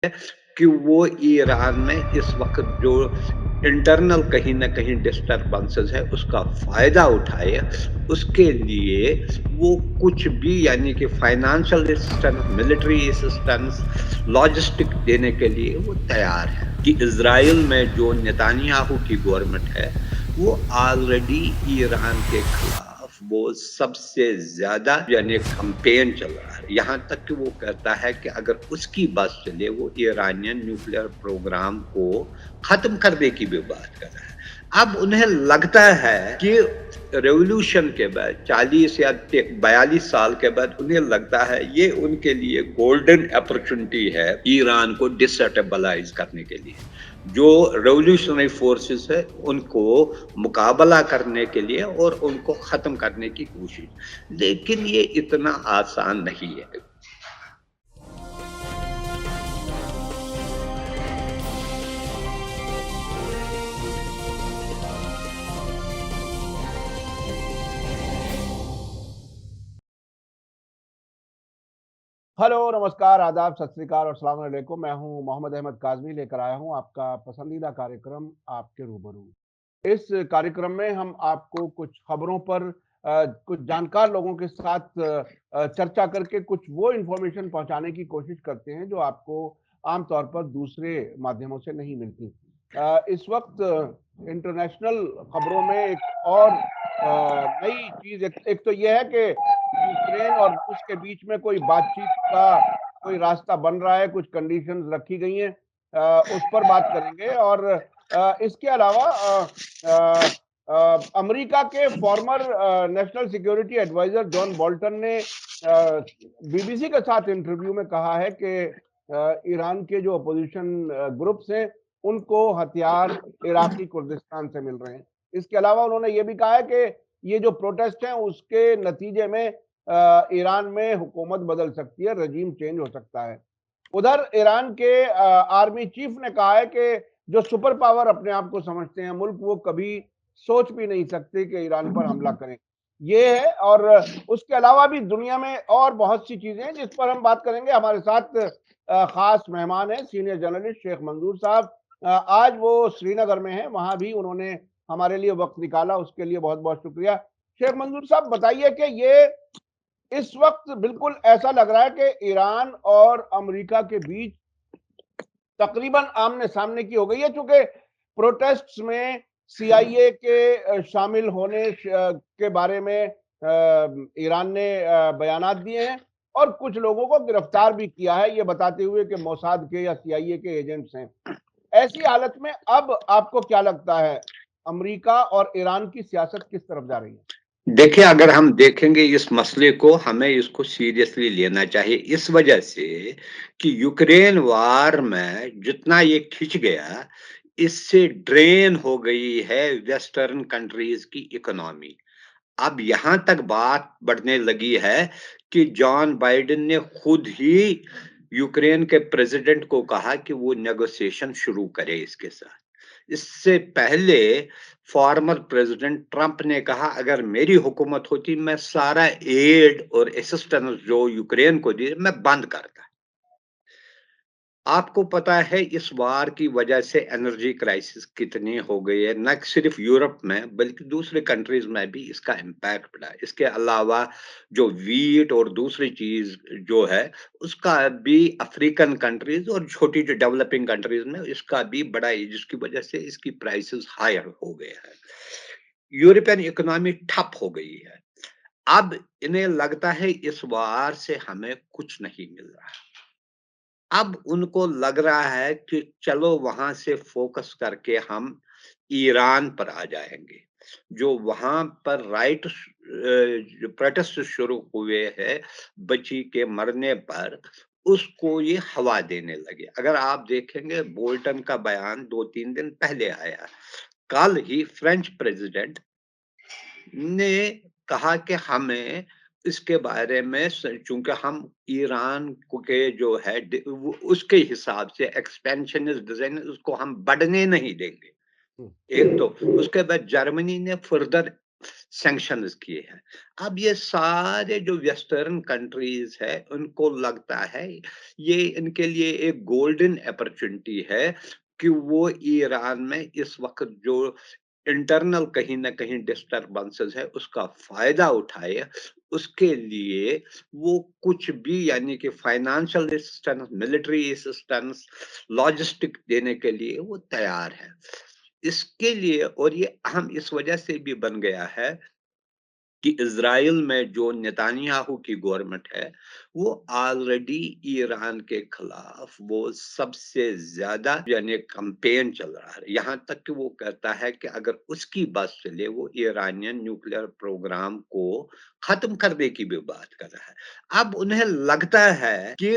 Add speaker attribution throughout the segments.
Speaker 1: कि वो ईरान में इस वक़्त जो इंटरनल कहीं न कहीं डिस्टर्बेंसेस है, उसका फ़ायदा उठाए, उसके लिए वो कुछ भी यानी कि financial assistance, military assistance, logistic देने के लिए वो तैयार है। कि इज़राइल में जो नेतन्याहू की गवर्नमेंट है, वो ऑलरेडी ईरान के खिलाफ वो सबसे ज़्यादा यानी कैंपेन चल रहा है। यहाँ तक कि वो कहता है कि अगर उसकी बात चले, वो ईरानियन न्यूक्लियर प्रोग्राम को ख़त्म करने की भी बात कर रहा है। अब उन्हें लगता है कि रिवॉल्यूशन के बाद 40 या 42 साल के बाद उन्हें लगता है ये उनके लिए गोल्डन अपॉर्चुनिटी है ईरान को डिस्टेबलाइज करने के लिए। जो रिवॉल्यूशनरी फोर्सेस है उनको मुकाबला करने के लिए और उनको खत्म करने की कोशिश, लेकिन ये इतना आसान नहीं है।
Speaker 2: हेलो, नमस्कार, आदाब, सत श्री अकाल और अस्सलाम वालेकुम। मैं हूं मोहम्मद अहमद काज़मी लेकर आया हूं आपका पसंदीदा कार्यक्रम आपके रूबरू। इस कार्यक्रम में हम आपको कुछ खबरों पर कुछ जानकार लोगों के साथ चर्चा करके कुछ वो इन्फॉर्मेशन पहुंचाने की कोशिश करते हैं जो आपको आम तौर पर दूसरे माध्यमों से नहीं मिलती। इस वक्त इंटरनेशनल खबरों में एक और नई चीज़ एक तो ये है कि यूक्रेन और रूस के बीच में कोई बातचीत का कोई रास्ता बन रहा है, कुछ कंडीशंस रखी गई हैं, उस पर बात करेंगे। और इसके अलावा अमेरिका के former national security adviser John Bolton ने बीबीसी के साथ इंटरव्यू में कहा है कि ईरान के जो अपोजिशन ग्रुप्स हैं, उनको हथियार इराकी कुर्दिस्तान से मिल रहे हैं। इसके अलावा उन्होंने ये भी कहा है कि ये जो प्रोटेस्ट हैं, उसके नतीजे में ईरान में हुकूमत बदल सकती है, रजीम चेंज हो सकता है। उधर ईरान के आर्मी चीफ ने कहा है कि जो सुपर पावर अपने आप को समझते हैं मुल्क, वो कभी सोच भी नहीं सकते कि ईरान पर हमला करें। ये है। और उसके अलावा भी दुनिया में और बहुत सी चीजें हैं जिस पर हम बात करेंगे। हमारे साथ खास मेहमान हैं सीनियर जर्नलिस्ट शेख मंजूर साहब। आज वो श्रीनगर में हैं, वहां भी उन्होंने हमारे लिए वक्त निकाला, उसके लिए बहुत बहुत शुक्रिया। शेख मंजूर साहब, बताइए कि ये इस वक्त बिल्कुल ऐसा लग रहा है कि ईरान और अमेरिका के बीच तकरीबन आमने सामने की हो गई है, चूंकि प्रोटेस्ट्स में सीआईए के शामिल होने के बारे में ईरान ने बयानात दिए हैं और कुछ लोगों को गिरफ्तार भी किया है, ये बताते हुए कि मोसाद के या सीआईए के एजेंट्स हैं। ऐसी हालत में अब आपको क्या लगता है, अमेरिका और ईरान की सियासत किस तरफ जा रही है?
Speaker 1: देखिए, अगर हम देखेंगे इस मसले को, हमें इसको सीरियसली लेना चाहिए इस वजह से कि यूक्रेन वॉर में जितना ये खिंच गया, इससे ड्रेन हो गई है वेस्टर्न कंट्रीज की इकोनॉमी। अब यहाँ तक बात बढ़ने लगी है कि जॉन बाइडेन ने खुद ही यूक्रेन के प्रेसिडेंट को कहा कि वो नेगोशिएशन शुरू करे इसके साथ। इससे पहले फॉर्मर प्रेसिडेंट ट्रंप ने कहा अगर मेरी हुकूमत होती मैं सारा एड और असिस्टेंस जो यूक्रेन को दी मैं बंद करता। आपको पता है इस वार की वजह से एनर्जी क्राइसिस कितनी हो गई है, न सिर्फ यूरोप में बल्कि दूसरे कंट्रीज में भी इसका इम्पैक्ट पड़ा है। इसके अलावा जो वीट और दूसरी चीज जो है उसका भी अफ्रीकन कंट्रीज और छोटी जो डेवलपिंग कंट्रीज में इसका भी बड़ा है, जिसकी वजह से इसकी प्राइसेस हायर हो गए हैं। यूरोपियन इकोनॉमी ठप हो गई है। अब इन्हें लगता है इस वार से हमें कुछ नहीं मिल रहा। अब उनको लग रहा है कि चलो वहां से फोकस करके हम ईरान पर आ जाएंगे। जो वहां पर जो प्रोटेस्ट शुरू हुए हैं बच्ची के मरने पर, उसको ये हवा देने लगे। अगर आप देखेंगे बोल्टन का बयान 2-3 दिन पहले आया। कल ही फ्रेंच प्रेसिडेंट ने कहा कि हमें इसके बारे में चूंकि हम ईरान को के जो है उसके हिसाब से एक्सपेंशनिस्ट डिजाइन उसको हम बढ़ने नहीं देंगे। एक तो उसके बाद जर्मनी ने फर्दर सैंक्शंस किए हैं। अब ये सारे जो वेस्टर्न कंट्रीज़ है, उनको लगता है ये इनके लिए एक गोल्डन अपॉर्च्युनिटी है कि वो ईरान में इस वक़्त जो इंटरनल कहीं न कहीं डिस्टर्बेंसेस है, उसका फ़ायदा उठाए। उसके लिए वो कुछ भी यानी कि financial assistance, military assistance, logistic देने के लिए वो तैयार है। इसके लिए और ये अहम इस वजह से भी बन गया है कि इज़राइल में जो नेतन्याहू की गवर्नमेंट है, वो ऑलरेडी ईरान के खिलाफ वो सबसे ज़्यादा यानी कैम्पेन चल रहा है। यहाँ तक कि वो कहता है कि अगर उसकी बात चले, वो ईरानियन न्यूक्लियर प्रोग्राम को ख़त्म करने की भी बात कर रहा है। अब उन्हें लगता है कि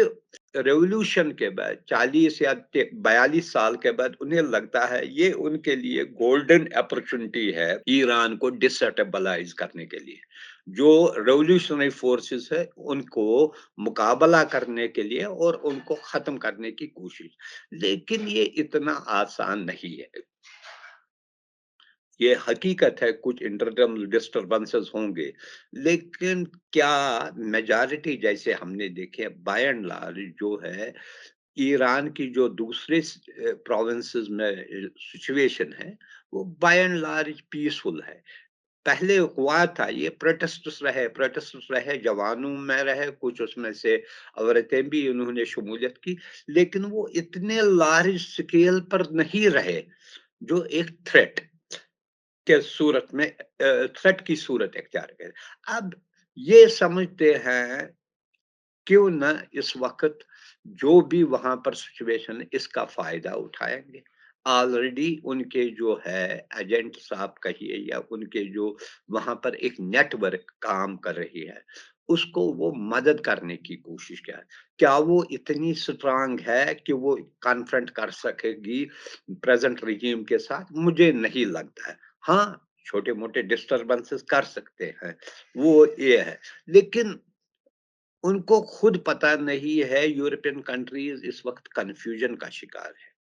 Speaker 1: रिवॉल्यूशन के बाद 40 या ते 42 साल के बाद उन्हें लगता है ये उनके लिए गोल्डन अपॉर्च्युनिटी है ईरान को डिस्टेबलाइज़ करने के लिए। जो रिवॉल्यूशनरी फोर्सेस है उनको मुकाबला करने के लिए और उनको ख़त्म करने की कोशिश। लेकिन ये इतना आसान नहीं है। ये हकीकत है कुछ इंटरनल डिस्टर्बेंसेस होंगे, लेकिन क्या मेजॉरिटी जैसे हमने देखे बाय एंड लार्ज जो है ईरान की जो दूसरे प्रोविंसेस में सिचुएशन है, वो बाय एंड लार्ज पीसफुल है। पहले हुआ था ये प्रोटेस्ट्स रहे, जवानों में रहे, कुछ उसमें से औरतें भी उन्होंने शमूलियत की, लेकिन वो इतने लार्ज स्केल पर नहीं रहे, जो एक थ्रेट के सूरत में थ्रेट की सूरत इख्तियार करे। अब ये समझते हैं क्यों ना इस वक़्त जो भी वहाँ पर सिचुएशन है, इसका फ़ायदा उठाएँगे। ऑलरेडी उनके जो है एजेंट साहब कहिए या उनके जो वहाँ पर एक नेटवर्क काम कर रही है, उसको वो मदद करने की कोशिश क्या है। क्या वो इतनी स्ट्रॉन्ग है कि वो कन्फ्रंट कर सकेगी प्रेज़ेंट रेज़ीम के साथ? मुझे नहीं लगता है। हाँ, छोटे-मोटे डिस्टर्बेंसेस कर सकते हैं, वो ये है। लेकिन उनको खुद पता नहीं है यूरोपियन कंट्रीज़ इस वक़्त कन्फ्यूजन का शिकार है।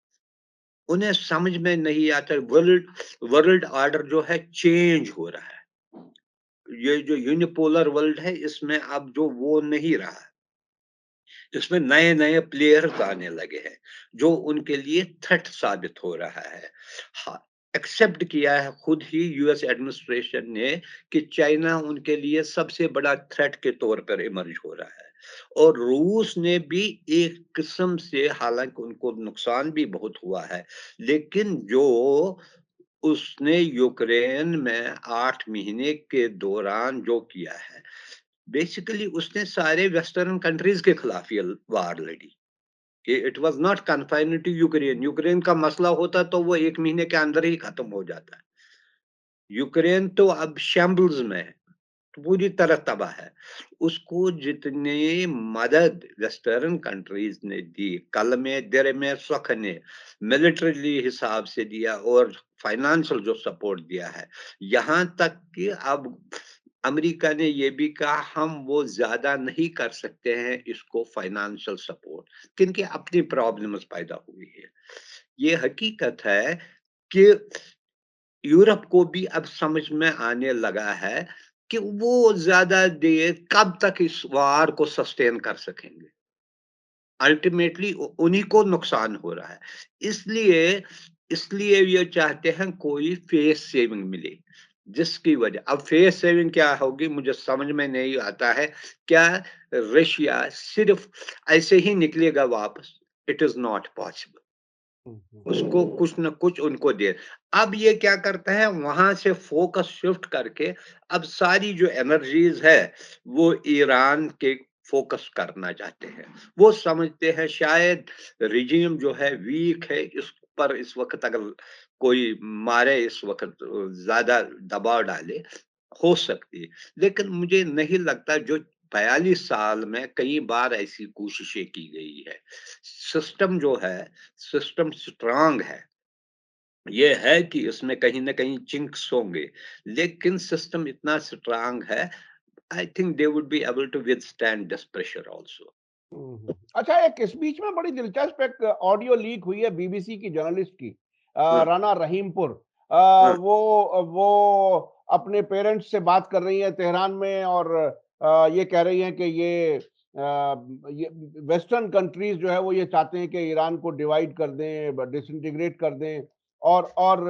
Speaker 1: उन्हें समझ में नहीं आता वर्ल्ड वर्ल्ड ऑर्डर जो है चेंज हो रहा है। ये जो यूनिपोलर वर्ल्ड है इसमें अब जो वो नहीं रहा। इसमें नए-नए प्लेयर्स आने लगे हैं, जो उनके लिए थ्रेट साबित हो रहा है। हाँ, एक्सेप्ट किया है खुद ही यूएस एडमिनिस्ट्रेशन ने कि चाइना उनके लिए सबसे बड़ा थ्रेट के तौर पर इमर्ज हो रहा है। और रूस ने भी एक किस्म से हालाँकि उनको नुकसान भी बहुत हुआ है, लेकिन जो उसने यूक्रेन में 8 महीने के दौरान जो किया है, बेसिकली उसने सारे वेस्टर्न कंट्रीज़ के खिलाफ ये वार लड़ी। कि it was not confined to Ukraine. Ukraine का मसला होता तो वो 1 महीने के अंदर ही खत्म हो जाता। यूक्रेन तो अब शैम्बल्स में है, पूरी तरह तबाह है। उसको जितनी मदद वेस्टर्न कंट्रीज़ ने दी, कल में, दिर में, सुख ने, मिलिटरीली हिसाब से दिया और फाइनेंशियल जो सपोर्ट दिया है। यहाँ तक कि अब अमेरिका ने ये भी कहा हम वो ज़्यादा नहीं कर सकते हैं इसको फाइनेंशियल सपोर्ट, क्योंकि अपनी प्रॉब्लम्स पैदा हुई है। ये हकीकत है कि यूरोप को भी अब समझ में आने लगा है कि वो ज़्यादा देर कब तक इस वार को सस्टेन कर सकेंगे। अल्टीमेटली उन्हीं को नुकसान हो रहा है। इसलिए इसलिए ये चाहते हैं कोई फेस सेविंग मिले, जिसकी वजह अब फेस सेविंग क्या होगी मुझे समझ में नहीं आता है। क्या रशिया सिर्फ़ ऐसे ही निकलेगा वापस? It is not possible.
Speaker 2: हुँ, हुँ।
Speaker 1: उसको कुछ न कुछ उनको दे अब ये क्या करता है वहाँ से फ़ोकस शिफ्ट करके अब सारी जो एनर्जीज़ है, वो ईरान के फ़ोकस करना चाहते हैं। वो समझते हैं शायद रेजिम जो है वीक है, इस पर इस वक़्त अगर कोई मारे इस वक़्त ज़्यादा दबाव डाले, हो सकती है। लेकिन मुझे नहीं लगता जो 42 साल में कई बार ऐसी कोशिशें की गई है। सिस्टम जो है सिस्टम स्ट्रांग है। ये है कि इसमें कहीं न कहीं चिंक्स होंगे, लेकिन सिस्टम इतना स्ट्रांग है, I think they would be able to withstand this pressure also.
Speaker 2: हुँ, हुँ। अच्छा एक इस बीच में बड़ी दिलचस्प एक ऑडियो लीक हुई है बीबीसी की जर्नलिस्ट की
Speaker 1: हाँ,
Speaker 2: राना रहीमपुर।
Speaker 1: हाँ,
Speaker 2: वो अपने पेरेंट्स से बात कर रही हैं तेहरान में और ये कह रही हैं कि ये वेस्टर्न कंट्रीज जो है वो ये चाहते हैं कि ईरान को डिवाइड कर दें, डिसइंटीग्रेट कर दें और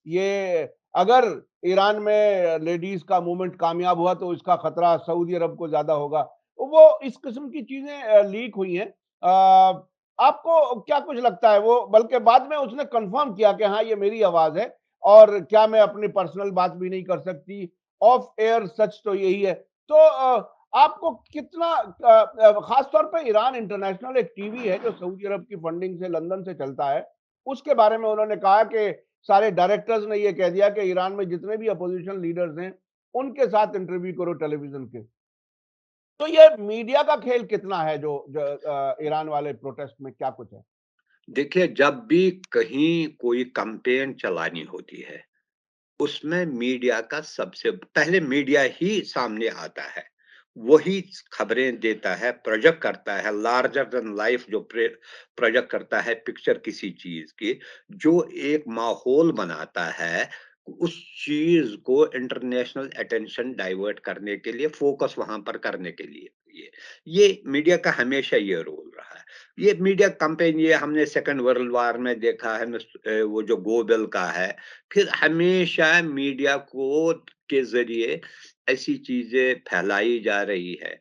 Speaker 2: ये अगर ईरान में लेडीज का मूवमेंट कामयाब हुआ तो इसका खतरा सऊदी अरब को ज्यादा होगा। वो इस किस्म की चीजें लीक हुई हैं। आपको क्या कुछ लगता है? वो बल्कि बाद में उसने कंफर्म किया कि हाँ ये मेरी आवाज है और क्या मैं अपनी पर्सनल बात भी नहीं कर सकती, ऑफ एयर सच तो यही है। तो आपको कितना खास तौर पे ईरान इंटरनेशनल एक टीवी है जो सऊदी अरब की फंडिंग से लंदन से चलता है, उसके बारे में उन्होंने कहा कि सारे डायरेक्टर्स ने ये कह दिया कि ईरान में जितने भी अपोजिशन लीडर्स हैं उनके साथ इंटरव्यू करो टेलीविजन के। तो ये मीडिया का खेल कितना है जो ईरान वाले प्रोटेस्ट में क्या कुछ है?
Speaker 1: देखिए, जब भी कहीं कोई कैंपेन चलानी होती है, उसमें मीडिया का सबसे पहले मीडिया ही सामने आता है। वही खबरें देता है, प्रोजेक्ट करता है, लार्जर देन लाइफ जो प्रोजेक्ट करता है पिक्चर किसी चीज़ की, जो एक माहौल बनाता है, उस चीज़ को इंटरनेशनल अटेंशन डाइवर्ट करने के लिए, फोकस वहाँ पर करने के लिए। ये मीडिया का हमेशा ये रोल रहा है। ये मीडिया कैंपेन ये हमने सेकंड वर्ल्ड वॉर में देखा है, वो जो गोबेल का है, फिर हमेशा मीडिया को के ज़रिए ऐसी चीज़ें फैलाई जा रही है।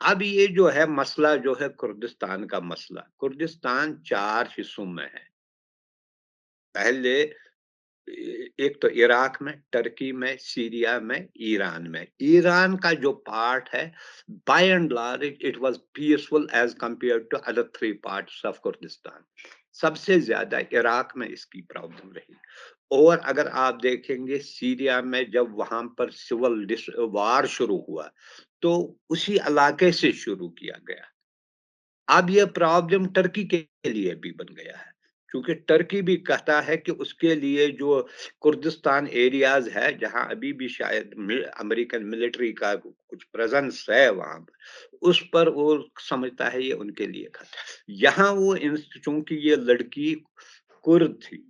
Speaker 1: अब ये जो है मसला जो है कुर्दिस्तान का मसला, कुर्दिस्तान 4 हिस्सों में है। पहले एक तो इराक में, टर्की में, सीरिया में, ईरान में। ईरान का जो पार्ट है, by and large it was peaceful as compared to other 3 parts of Kurdistan. सबसे ज़्यादा इराक में इसकी प्रॉब्लम रही। और अगर आप देखेंगे सीरिया में जब वहाँ पर सिविल वार शुरू हुआ, तो उसी इलाके से शुरू किया गया। अब ये प्रॉब्लम टर्की के लिए भी बन गया है, क्योंकि टर्की भी कहता है कि उसके लिए जो कुर्दिस्तान एरियाज़ है, जहाँ अभी भी शायद अमेरिकन मिलिट्री का कुछ प्रेज़ेंस है वहाँ पर, उस पर वो समझता है ये उनके लिए खतरा। यहाँ वो चूँकि ये लड़की कुर्द थी,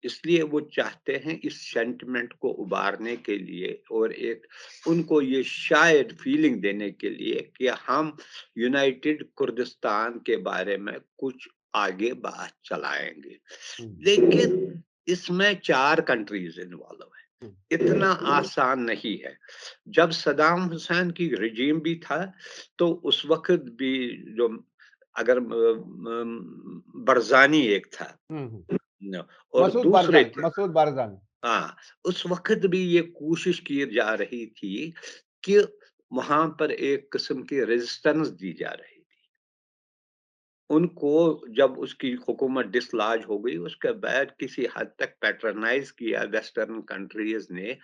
Speaker 1: इसलिए वो चाहते हैं इस सेंटिमेंट को उबारने के लिए और एक उनको ये शायद फीलिंग देने के लिए कि हम यूनाइटेड कुर्दिस्तान के बारे में कुछ आगे बात चलाएंगे।
Speaker 2: हुँ,
Speaker 1: लेकिन इसमें 4 कंट्रीज इन्वॉल्व है,
Speaker 2: हुँ,
Speaker 1: इतना आसान नहीं है। जब सदाम हुसैन की रिजीम भी था, तो उस वक्त भी जो अगर बरज़ानी एक था
Speaker 2: हुँ, हुँ।
Speaker 1: न, और दूसरे थे।
Speaker 2: मसूद बारज़ानी।
Speaker 1: हाँ, उस वक़्त भी ये कोशिश की जा रही थी कि वहाँ पर एक किस्म की रेज़िस्टेंस दी जा रही थी। उनको जब उसकी हुकूमत डिसलॉज हो गई, उसके बाद किसी हद तक पैट्रोनाइज़ किया वेस्टर्न कंट्रीज़ ने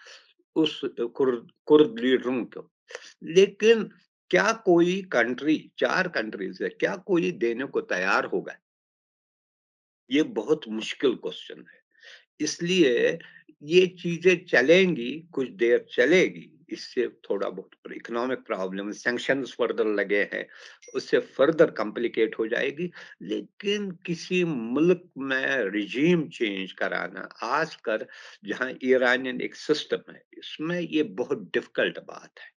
Speaker 1: उस कुर्द लीडरों को। लेकिन क्या कोई कंट्री 4 कंट्रीज़ है, क्या कोई देने को तैयार होगा? ये बहुत मुश्किल क्वेश्चन है। इसलिए ये चीज़ें चलेंगी, कुछ देर चलेगी, इससे थोड़ा बहुत इकोनॉमिक प्रॉब्लम, सैंक्शंस फर्दर लगे हैं, उससे फर्दर कॉम्प्लिकेट हो जाएगी। लेकिन किसी मुल्क में रिजीम चेंज कराना, ख़ासकर जहाँ ईरानियन एक सिस्टम है, इसमें ये बहुत डिफ़िकल्ट बात है।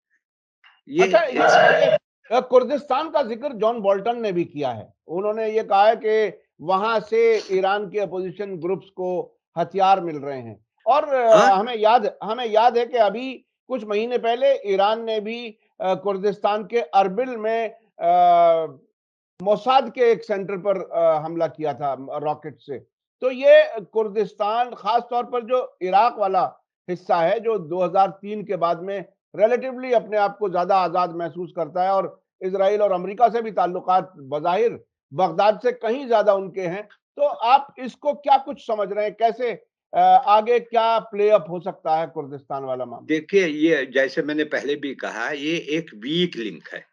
Speaker 1: ये
Speaker 2: अच्छा, ये
Speaker 1: इस
Speaker 2: कुर्दिस्तान का ज़िक्र जॉन बोल्टन ने भी किया है। उन्होंने ये कहा है कि वहाँ से ईरान के अपोज़िशन ग्रुप्स को हथियार मिल रहे हैं और
Speaker 1: हाँ,
Speaker 2: हमें याद है कि अभी कुछ महीने पहले ईरान ने भी कुर्दिस्तान के अर्बिल में मोसाद के एक सेंटर पर हमला किया था रॉकेट से। तो ये कुर्दिस्तान खास तौर पर जो इराक वाला हिस्सा है जो 2003 के बाद में रिलेटिवली अपने आप को ज्यादा आजाद महसूस करता है और इजराइल और अमेरिका से भी ताल्लुकात बज़ाहिर बगदाद से कहीं ज्यादा उनके हैं। तो आप इसको क्या कुछ समझ रहे हैं? कैसे आगे क्या प्ले अप हो सकता है कुर्दिस्तान वाला मामला?
Speaker 1: देखिए ये जैसे मैंने पहले भी कहा, ये एक वीक लिंक है।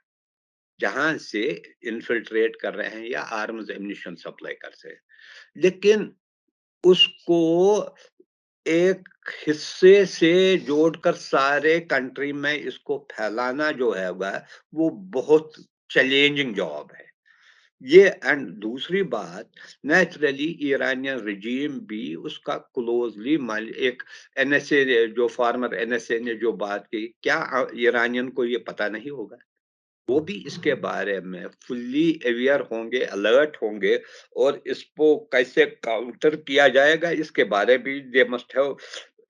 Speaker 1: जहाँ से इन्फिल्ट्रेट कर रहे हैं या आर्म्स एम्यूनिशन सप्लाई कर रहे हैं। लेकिन उसको एक हिस्से से जोड़कर सारे कंट्री में इसको फैलाना जो है वो बहुत चैलेंजिंग जॉब है। ये एंड दूसरी बात, नेचुरली ईरानियन रिजीम भी उसका क्लोजली एक एनएसए, जो फॉर्मर एनएसए ने जो बात की, क्या ईरानियन को ये पता नहीं होगा? वो भी इसके बारे में फुल्ली अवेयर होंगे, अलर्ट होंगे, और इसको कैसे काउंटर किया जाएगा इसके बारे भी they must have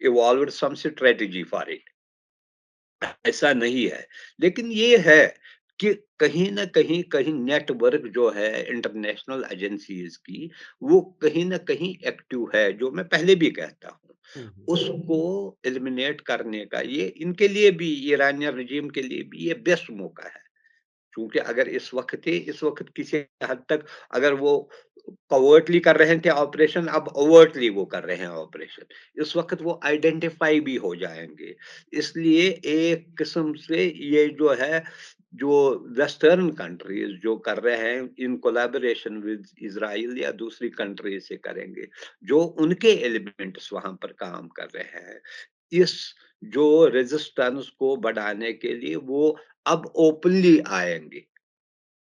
Speaker 1: evolved some strategy for it. ऐसा नहीं है। लेकिन ये है कि कहीं न कहीं, कहीं नेटवर्क जो है इंटरनेशनल एजेंसीज़ की, वो कहीं न कहीं एक्टिव है, जो मैं पहले भी कहता हूँ।
Speaker 2: हुँ, हुँ।
Speaker 1: उसको एलिमिनेट करने का ये इनके लिए भी, ईरानियन रिजीम के लिए भी ये बेस्ट मौका है। क्योंकि अगर इस वक़्त किसी हद तक अगर वो कवर्टली कर रहे थे ऑपरेशन, अब ओवरटली वो कर रहे हैं ऑपरेशन। इस वक़्त वो आइडेंटिफ़ाई भी हो जाएँगे। इसलिए एक किस्म से ये जो है, जो वेस्टर्न कंट्रीज़ जो कर रहे हैं इन कोलैबोरेशन विद इज़राइल या दूसरी कंट्री से करेंगे, जो उनके एलिमेंट्स वहाँ पर काम कर रहे हैं। इस जो रेजिस्टेंस को बढ़ाने के लिए वो अब ओपनली आएँगे।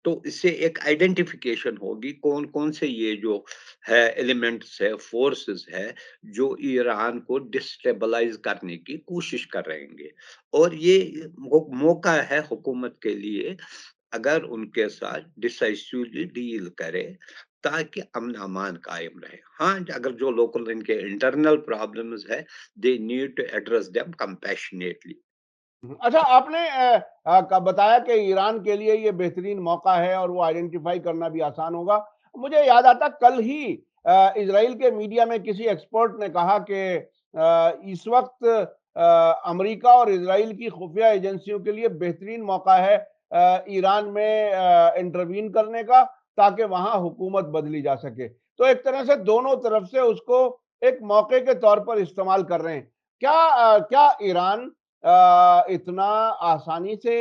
Speaker 1: तो इससे एक आइडेंटिफिकेशन होगी कौन-कौन से ये जो है एलिमेंट्स है, फोर्सेस है, जो ईरान को डिस्टेबलाइज़ करने की कोशिश कर रहेंगे। और ये मौका है हुकूमत के लिए, अगर उनके साथ डिसाइसिवली डील करे, ताकि अमन-अमान कायम रहे। हाँ, अगर जो लोकल इनके इंटरनल प्रॉब्लम्स है, they need to address them compassionately.
Speaker 2: अच्छा, आपने क बताया कि ईरान के लिए ये बेहतरीन मौका है और वो आइडेंटिफ़ाई करना भी आसान होगा। मुझे याद आता कल ही इज़राइल के मीडिया में किसी एक्सपर्ट ने कहा कि इस वक़्त अमेरिका और इज़राइल की खुफिया एजेंसियों के लिए बेहतरीन मौका है ईरान में इंटरवीन करने का, ताकि वहाँ हुकूमत बदली जा सके। तो एक तरह से दोनों तरफ से उसको एक मौके के तौर पर इस्तेमाल कर रहे हैं। क्या ईरान इतना आसानी से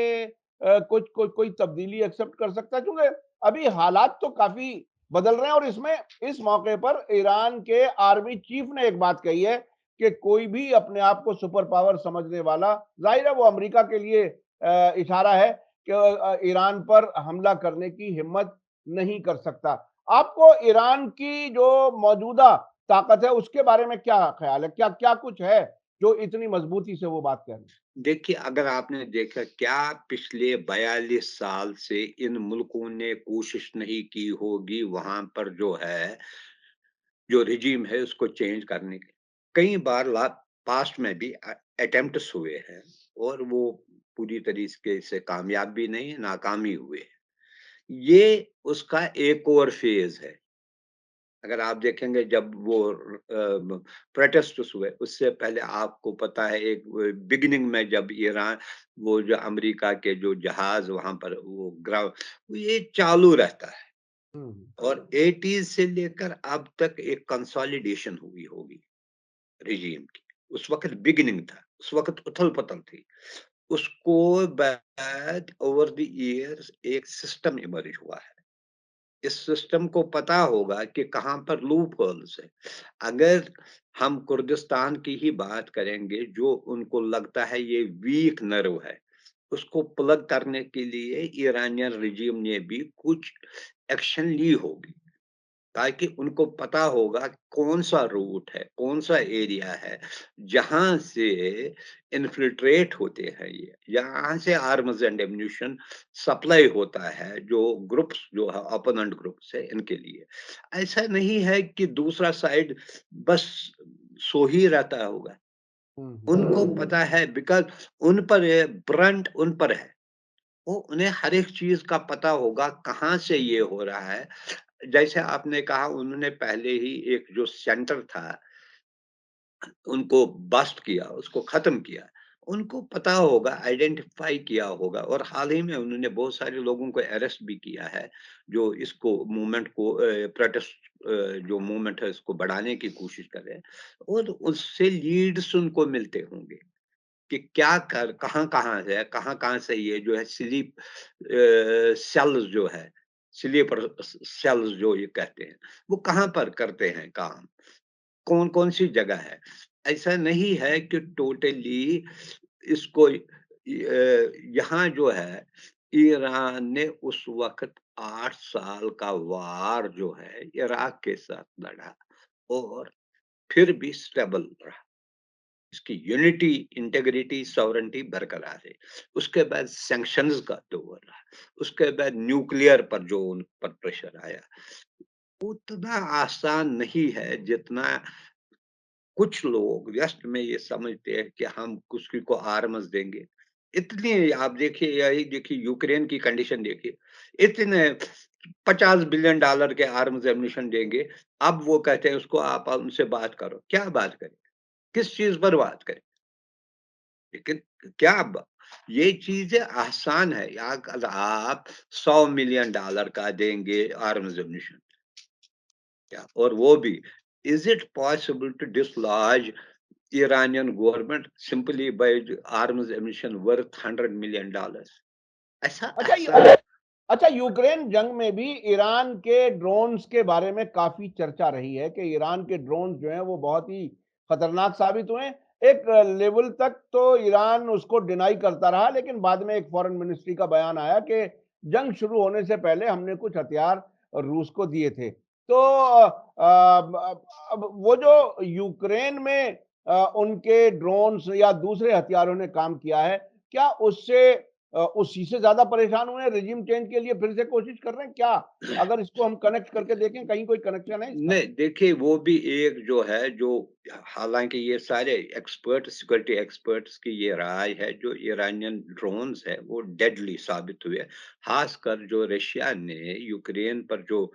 Speaker 2: कुछ कोई तब्दीली एक्सेप्ट कर सकता है? क्योंकि अभी हालात तो काफ़ी बदल रहे हैं और इसमें इस मौके पर ईरान के आर्मी चीफ ने एक बात कही है कि कोई भी अपने आप को सुपर पावर समझने वाला, ज़ाहिर है वो अमेरिका के लिए इशारा है कि ईरान पर हमला करने की हिम्मत नहीं कर सकता। आपको ईरान की जो मौजूदा ताकत है उसके बारे में क्या ख़्याल है? क्या क्या कुछ है जो इतनी मजबूती से वो बात कह रहे हैं?
Speaker 1: देखिए, अगर आपने देखा क्या पिछले 42 साल से इन मुल्कों ने कोशिश नहीं की होगी वहाँ पर जो है, जो रिजीम है उसको चेंज करने की। कई बार ला पास्ट में भी अटेम्प्ट्स हुए हैं, और वो पूरी तरीके से कामयाब भी नहीं, नाकाम ही हुए हैं। ये उसका एक और फ़ेज़ है। अगर आप देखेंगे जब वो प्रोटेस्ट्स हुए, उससे पहले आपको पता है एक बिगिनिंग में जब ईरान, वो जो अमेरिका के जो जहाज़ वहाँ पर वो ये चालू रहता है,
Speaker 2: हुँ, हुँ।
Speaker 1: और 80s से लेकर अब तक एक कंसोलिडेशन हुई होगी रिजीम की। उस वक़्त बिगिनिंग था, उस वक़्त उथल-पुथल थी। उसको बाद ओवर द ईयर्स एक सिस्टम इमर्ज हुआ है। इस सिस्टम को पता होगा कि कहाँ पर लूप होल्स है। अगर हम कुर्दिस्तान की ही बात करेंगे, जो उनको लगता है ये वीक नर्व है, उसको प्लग करने के लिए ईरानियन रिजीम ने भी कुछ एक्शन ली होगी। ताकि उनको पता होगा कौन-सा रूट है, कौन-सा एरिया है, जहाँ से इन्फिल्ट्रेट होते हैं ये, यहाँ से आर्म्स एंड एम्युनिशन सप्लाई होता है, जो ग्रुप्स जो है ओपोनेंट ग्रुप्स है इनके लिए। ऐसा नहीं है कि दूसरा साइड बस सो ही रहता होगा।
Speaker 2: हुँ, हुँ।
Speaker 1: उनको पता है, बिकॉज़ उन पर ब्रंट उन पर है। वो उन्हें हर एक चीज़ का पता होगा, कहाँ से ये हो रहा है। जैसे आपने कहा, उन्होंने पहले ही एक जो सेंटर था, उनको बस्ट किया, उसको ख़त्म किया। उनको पता होगा, आइडेंटिफ़ाई किया होगा, और हाल ही में उन्होंने बहुत सारे लोगों को अरेस्ट भी किया है, जो इसको मूवमेंट को प्रोटेस्ट जो मूवमेंट है इसको बढ़ाने की कोशिश कर रहे हैं, और उससे लीड्स उनको मिलते होंगे। कि क्या कर कहाँ-कहाँ है, कहाँ-कहाँ से ये जो है सेल्स जो है, स्लीपर सेल्स जो ये कहते हैं, वो कहाँ पर करते हैं काम, कौन-कौन सी जगह है। ऐसा नहीं है कि टोटली इसको यहाँ जो है, ईरान ने उस वक़्त 8 साल का वार जो है इराक के साथ लड़ा और फिर भी स्टेबल रहा। इसकी यूनिटी, इंटीग्रिटी, सॉवरेनिटी बरकरार है। उसके बाद सैंक्शंस का दौर रहा। उसके बाद न्यूक्लियर पर जो उन पर प्रेशर आया, उतना आसान नहीं है जितना कुछ लोग वेस्ट में ये समझते हैं कि हम किसी को आर्म्स देंगे। इतनी आप देखिए, यही देखिए यूक्रेन की कंडीशन देखिए, इतने $50 बिलियन के आर्म्स एम्यूनिशन देंगे। अब वो कहते हैं उसको आप उनसे बात करो। क्या बात करें? किस चीज़ पर बात करें? लेकिन क्या अब ये चीज़ें आसान है। या अगर आप $100 मिलियन का देंगे आर्म्स एम्यूनिशन, क्या और वो भी is it possible to dislodge Iranian government simply by arms ammunition worth $100 million? ऐसा
Speaker 2: अच्छा
Speaker 1: आसान
Speaker 2: अच्छा, यूक्रेन जंग में भी ईरान के ड्रोन्स के बारे में काफी चर्चा रही है कि ईरान के ड्रोन्स जो हैं वो बहुत ही खतरनाक साबित हुए। एक लेवल तक तो ईरान उसको डिनाई करता रहा, लेकिन बाद में एक फॉरेन मिनिस्ट्री का बयान आया कि जंग शुरू होने से पहले हमने कुछ हथियार रूस को दिए थे। तो अब वो जो यूक्रेन में उनके ड्रोन्स या दूसरे हथियारों ने काम किया है, क्या उससे उसी से ज्यादा परेशान हुए हैं, रिजिम चेंज के लिए फिर से कोशिश कर रहे हैं क्या? अगर इसको हम कनेक्ट करके देखें, कहीं कोई कनेक्शन है इसका?
Speaker 1: नहीं, देखिए वो भी एक जो है जो हालाँकि ये सारे एक्सपर्ट सिक्योरिटी एक्सपर्ट्स की ये राय है, जो ईरानियन ड्रोन्स है वो डेडली साबित हुए। ख़ासकर जो रशिया ने यूक्रेन पर जो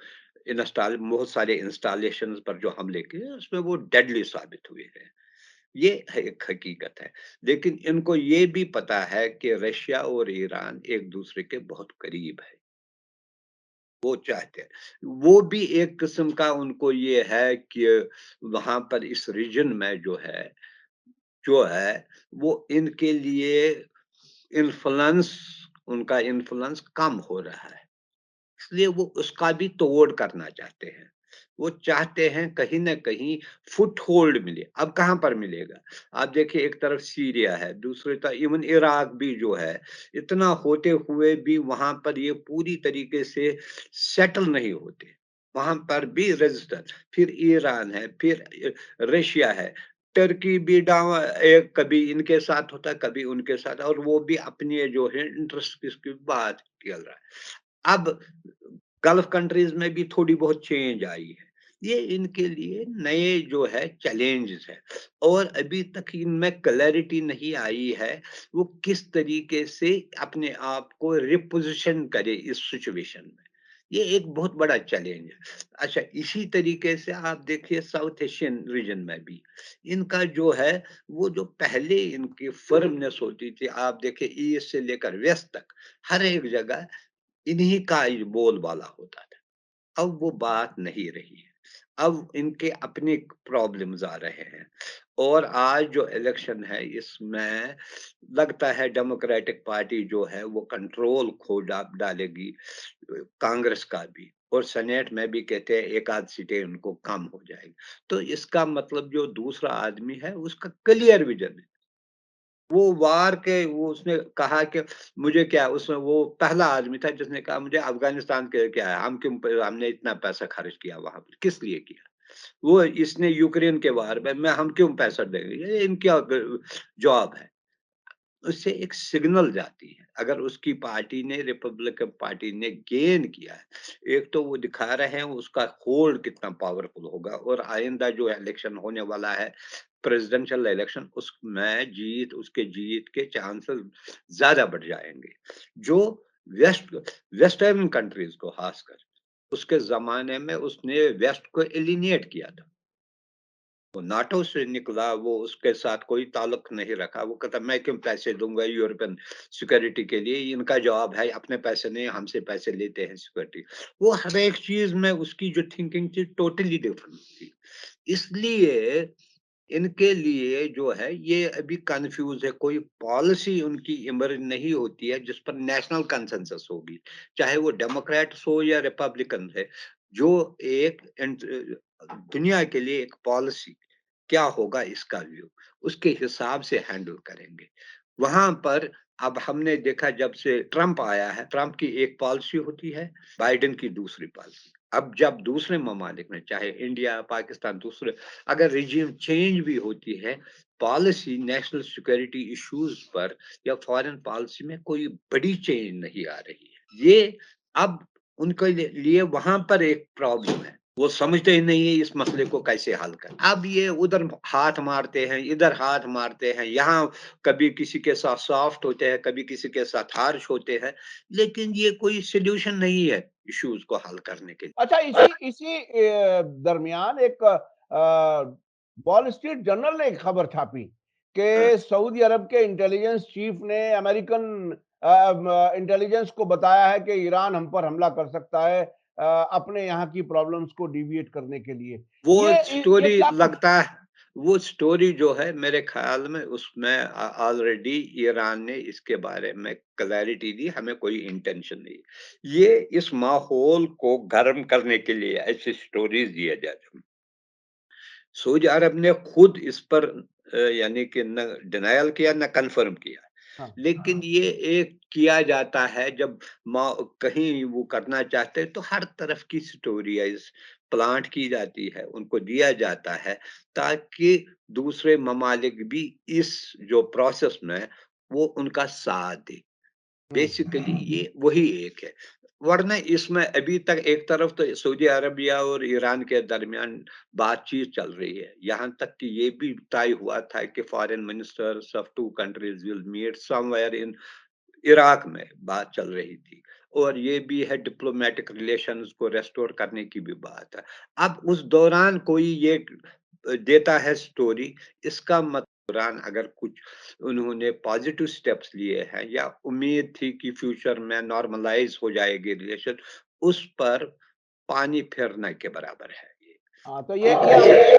Speaker 1: बहुत सारे इंस्टॉलेशंस पर जो हमले किए, उसमें वो डेडली साबित हुए हैं। ये है एक हकीकत है। लेकिन इनको ये भी पता है कि रशिया और ईरान एक-दूसरे के बहुत करीब है। वो चाहते हैं। वो भी एक किस्म का उनको ये है कि वहाँ पर इस रीजन में जो है, वो इनके लिए इन्फ्लुएंस उनका इन्फ्लुएंस कम हो रहा है। इसलिए वो उसका भी तोड़ करना चाहते हैं। वो चाहते हैं कहीं न कहीं फुटहोल्ड मिले। अब कहाँ पर मिलेगा? आप देखिए एक तरफ सीरिया है, दूसरी तरफ इवन इराक भी जो है, इतना होते हुए भी वहाँ पर ये पूरी तरीके से सेटल नहीं होते। वहाँ पर भी रेजिस्टेंस, फिर ईरान है, फिर रशिया है, टर्की भी एक कभी इनके साथ होता है, कभी उनके साथ और वो भी अपनी जो है इंटरेस्ट की बात चल रहा है। अब गल्फ कंट्रीज़ में भी थोड़ी बहुत चेंज आई है। ये इनके लिए नए जो है चैलेंजेस हैं और अभी तक इनमें क्लैरिटी नहीं आई है, वो किस तरीके से अपने आप को रिपोज़िशन करे इस सिचुएशन में। ये एक बहुत बड़ा चैलेंज है। अच्छा, इसी तरीके से आप देखिए साउथ एशियन रीजन में भी, इनका जो है, वो जो पहले इनकी फ़र्मनेस होती थी, आप देखिए ईस्ट से लेकर वेस्ट तक, हर एक जगह इन्हीं का ही बोलबाला होता था। अब वो बात नहीं रही है। अब इनके अपने प्रॉब्लम्स आ रहे हैं और आज जो इलेक्शन है इसमें लगता है डेमोक्रेटिक पार्टी जो है वो कंट्रोल खो डालेगी कांग्रेस का भी और सेनेट में भी कहते हैं एक आध सीटें उनको कम हो जाएगी। तो इसका मतलब जो दूसरा आदमी है उसका क्लियर विजन है। वो वार के वो उसने कहा कि मुझे क्या उसमें वो पहला आदमी था जिसने कहा मुझे अफ़गानिस्तान के क्या है, हमने इतना पैसा खर्च किया वहाँ पर, किस लिए किया? वो इसने यूक्रेन के वार में हम क्यों पैसा देंगे? ये इनका जॉब है। उससे एक सिग्नल जाती है। अगर उसकी पार्टी ने रिपब्लिकन पार्टी ने गेन किया है, एक तो वो दिखा रहे हैं उसका होल्ड कितना पावरफुल होगा और आइंदा जो इलेक्शन होने वाला है, प्रेसिडेंशियल इलेक्शन उसमें उसके जीत के चांसेस ज़्यादा बढ़ जाएँगे। जो वेस्ट वेस्टर्न कंट्रीज़ को ख़ासकर, उसके ज़माने में उसने वेस्ट को एलिनेट किया था। वो नाटो से निकला, वो उसके साथ कोई ताल्लुक नहीं रखा। वो कहता मैं क्यों पैसे दूँगा यूरोपियन सिक्योरिटी के लिए, इनका जवाब है अपने पैसे नहीं हमसे पैसे लेते हैं सिक्योरिटी। वो हर एक चीज़ में उसकी जो थिंकिंग थी टोटली डिफरेंट थी। इसलिए इनके लिए जो है ये अभी कन्फ्यूज़ है, कोई पॉलिसी उनकी इमर्ज नहीं होती है जिस पर नेशनल कंसेंसस होगी। चाहे वो डेमोक्रेट्स हो या रिपब्लिकन है, जो एक दुनिया के लिए एक पॉलिसी क्या होगा इसका व्यू, उसके हिसाब से हैंडल करेंगे। वहाँ पर अब हमने देखा जब से ट्रंप आया है, ट्रंप की एक पॉलिसी होती है, बाइडेन की दूसरी पॉलिसी। अब जब दूसरे ममालिक में, चाहे इंडिया, पाकिस्तान, दूसरे, अगर रिजीम चेंज भी होती है, पॉलिसी, नेशनल सिक्योरिटी इश्यूज पर या फॉरेन पॉलिसी में कोई बड़ी चेंज नहीं आ रही है। ये अब उनके लिए वहां पर एक प्रॉब्लम है, वो समझते ही नहीं है इस मसले को कैसे हल कर। अब ये उधर हाथ मारते हैं, इधर हाथ मारते हैं, यहाँ कभी किसी के साथ सॉफ्ट होते हैं, कभी किसी के साथ हार्श होते हैं, लेकिन ये कोई सॉल्यूशन नहीं है इश्यूज को हल करने के लिए।
Speaker 2: अच्छा, इसी इसी दरमियान एक वॉल स्ट्रीट जर्नल ने एक खबर छापी
Speaker 1: हाँ,
Speaker 2: कि सऊदी अरब के इंटेलिजेंस चीफ ने अमेरिकन इंटेलिजेंस को बताया है कि ईरान हम पर हमला कर सकता है अपने यहाँ की प्रॉब्लम्स को डिविएट करने के लिए।
Speaker 1: वो
Speaker 2: ये
Speaker 1: स्टोरी
Speaker 2: क्या कुछ?
Speaker 1: लगता है, वो स्टोरी जो है मेरे ख्याल में उसमें ऑलरेडी ईरान ने इसके बारे में क्लैरिटी दी, हमें कोई इंटेंशन नहीं। ये इस माहौल को गर्म करने के लिए ऐसी स्टोरीज दिया जाते हैं। सऊदी अरब ने खुद इस पर यानी कि न डिनायल किया न कंफर्म किया,
Speaker 2: हाँ।
Speaker 1: लेकिन ये एक किया जाता है जब कहीं वो करना चाहते हैं तो हर तरफ की स्टोरीज प्लांट की जाती है, उनको दिया जाता है, ताकि दूसरे ममालिक भी इस जो प्रोसेस में वो उनका साथ दे।
Speaker 2: हम्म।
Speaker 1: बेसिकली ये वही एक है। वरना इसमें अभी तक एक तरफ तो सऊदी अरबिया और ईरान के दरमियान बातचीत चल रही है। यहाँ तक कि ये भी तय हुआ था कि foreign ministers of two countries will meet somewhere in Iraq में बात चल रही थी। और ये भी है डिप्लोमेटिक रिलेशंस को रेस्टोर करने की भी बात है। अब उस दौरान कोई ये देता है स्टोरी, इसका मतलब दौरान अगर कुछ उन्होंने पॉजिटिव स्टेप्स लिए हैं या उम्मीद थी कि फ्यूचर में नॉर्मलाइज हो जाएगी रिलेशन, उस पर पानी फेरने के बराबर है ये।
Speaker 2: हाँ, तो
Speaker 1: क्योंकि
Speaker 2: ये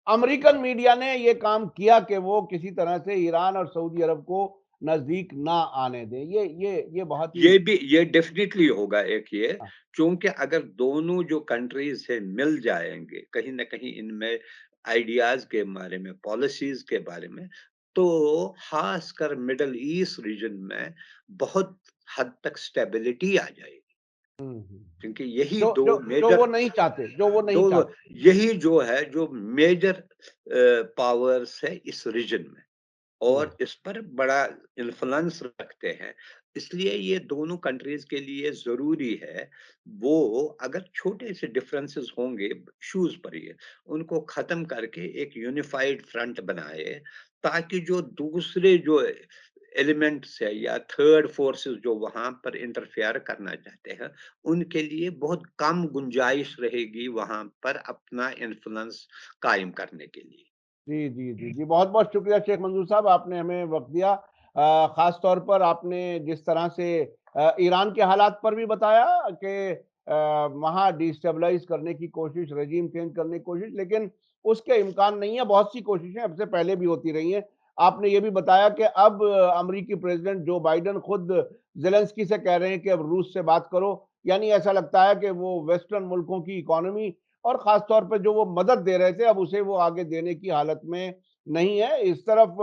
Speaker 2: अमेरिकन मीडिया ने ये काम किया कि वो किसी तरह से ईरान और सऊदी अरब को नजदीक ना आने दें। ये बहुत ही
Speaker 1: ये डेफिनेटली होगा एक ये,
Speaker 2: हाँ,
Speaker 1: क्योंकि अगर दोनों जो कंट्रीज है मिल जाएंगे कहीं ना कहीं इनमें आइडियाज के बारे में, पॉलिसीज के बारे में, तो खासकर मिडल ईस्ट रीजन में बहुत हद तक स्टेबिलिटी आ जाएगी।
Speaker 2: हुँ।
Speaker 1: क्योंकि यही
Speaker 2: जो
Speaker 1: दो
Speaker 2: जो जो
Speaker 1: मेजर,
Speaker 2: वो नहीं चाहते, जो वो नहीं
Speaker 1: दो
Speaker 2: चाहते।
Speaker 1: यही जो है जो मेजर पावर्स है इस रीजन में,
Speaker 2: हुँ,
Speaker 1: और इस पर बड़ा इन्फ्लुएंस रखते हैं। इसलिए ये दोनों कंट्रीज के लिए ज़रूरी है, वो अगर छोटे से डिफरेंसेस होंगे इश्यूज़ पर, ये उनको ख़त्म करके एक यूनिफाइड फ्रंट बनाए, ताकि जो दूसरे जो एलिमेंट्स है या थर्ड फोर्सेस जो वहाँ पर इंटरफेयर करना चाहते हैं, उनके लिए बहुत कम गुंजाइश रहेगी वहाँ पर अपना इन्फ्लुएंस कायम करने के लिए।
Speaker 2: जी। बहुत-बहुत शुक्रिया शेख मंजूर साहब, आपने हमें वक़्त दिया। ख़ास तौर पर आपने जिस तरह से ईरान के हालात पर भी बताया कि वहाँ डिस्टेबलाइज़ करने की कोशिश, रेज़ीम चेंज करने की कोशिश, लेकिन उसके इम्कान नहीं है। बहुत सी कोशिशें अब से पहले भी होती रही हैं। आपने ये भी बताया कि अब अमेरिकी प्रेज़िडेंट जो बाइडेन खुद ज़ेलेंस्की से कह रहे हैं कि अब रूस से बात करो। यानी ऐसा लगता है कि वो वेस्टर्न मुल्कों की इकोनॉमी और ख़ास तौर पे जो वो मदद दे रहे थे, अब उसे वो आगे देने की हालत में नहीं है। इस तरफ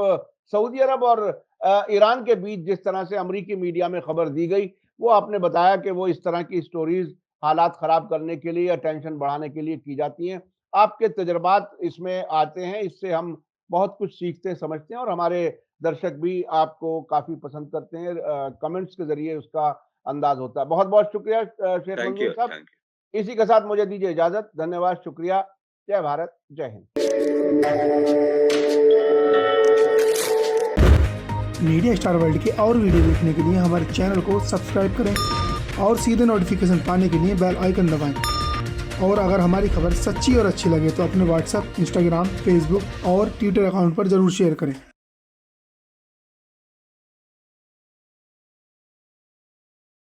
Speaker 2: सऊदी अरब और ईरान के बीच जिस तरह से अमरीकी मीडिया में खबर दी गई, वो आपने बताया कि वो इस तरह की स्टोरीज़ हालात ख़राब करने के लिए या टेंशन बढ़ाने के लिए की जाती हैं। आपके तजुर्बात इसमें आते हैं, इससे हम बहुत कुछ सीखते, समझते हैं और हमारे दर्शक भी आपको काफ़ी पसंद करते हैं। कमेंट्स के ज़रिए उसका अंदाज़ होता है। बहुत-बहुत शुक्रिया शेख
Speaker 1: थैंक
Speaker 2: मंजूर
Speaker 1: यू,
Speaker 2: साहब।
Speaker 1: Thank you.
Speaker 2: इसी के साथ मुझे दीजिए इजाज़त। धन्यवाद, शुक्रिया। जय भारत, जय हिंद।
Speaker 3: मीडिया स्टार वर्ल्ड के और वीडियो देखने के लिए हमारे चैनल को सब्सक्राइब करें और सीधे नोटिफिकेशन पाने के लिए बेल आइकन दबाएं। और अगर हमारी खबर सच्ची और अच्छी लगे तो अपने व्हाट्सएप, इंस्टाग्राम, फेसबुक और ट्विटर अकाउंट पर ज़रूर शेयर करें।